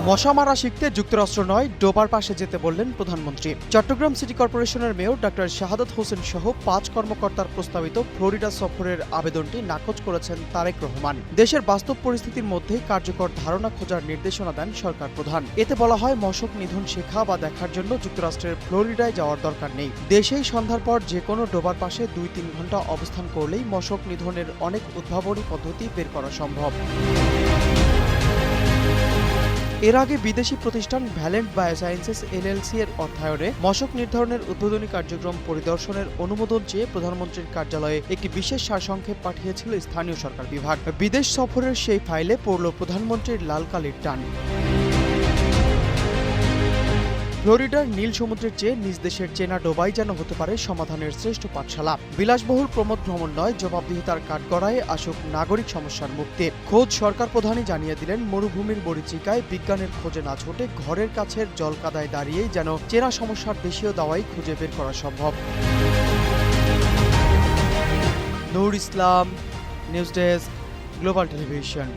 মশা মারা শিখতে যুক্তরাষ্ট্র নয়, ডোবার পাশে যেতে বললেন প্রধানমন্ত্রী। চট্টগ্রাম সিটি কর্পোরেশনের মেয়র ডাক্তার শাহাদাত হোসেন সহ ৫ কর্মকর্তার প্রস্তাবিত ফ্লোরিডা সফরের আবেদনটি নাকচ করেছেন তারেক রহমান। দেশের বাস্তব পরিস্থিতির মধ্যেই কার্যকর ধারণা খোঁজার নির্দেশনা দেন সরকার প্রধান। এতে বলা হয়, মশক নিধন শেখা বা দেখার জন্য যুক্তরাষ্ট্রের ফ্লোরিডায় যাওয়ার দরকার নেই। দেশেই সন্ধ্যার পর যে কোনো ডোবার পাশে ২-৩ ঘন্টা অবস্থান করলেই মশক নিধনের অনেক উদ্ভাবনী পদ্ধতি বের করা সম্ভব। এর আগে বিদেশি প্রতিষ্ঠান ভ্যালেন্ট বায়োসায়েন্সেস এলএলসি এর অর্থায়নে মশক নির্ধারণের উদ্বোধনী কার্যক্রম পরিদর্শনের অনুমোদন চেয়ে প্রধানমন্ত্রীর কার্যালয়ে একটি বিশেষ সারসংক্ষেপ পাঠিয়েছিল স্থানীয় সরকার বিভাগ। বিদেশ সফরের সেই ফাইলে পড়ল প্রধানমন্ত্রীর লাল কালির টান। ফ্লোরিডার নীল সমুদ্রের চেয়ে নিজ দেশের চেনা ডোবাই যেন হতে পারে সমাধানের শ্রেষ্ঠ পাঠশালা। বিলাসবহুল প্রমোদ ভ্রমণ নয়, জবাবদিহিতার কাঠগড়ায় আসুক নাগরিক সমস্যার মুক্তি। খোঁজ সরকার প্রধানই জানিয়ে দিলেন, মরুভূমির মরীচিকায় বিজ্ঞানের খোঁজে না ছুটে ঘরের কাছের জলকাদায় দাঁড়িয়েই যেন চেনা সমস্যার দেশীয় দাওয়াই খুঁজে বের করা সম্ভব। নূর ইসলাম, নিউজ ডেস্ক, গ্লোবাল টেলিভিশন।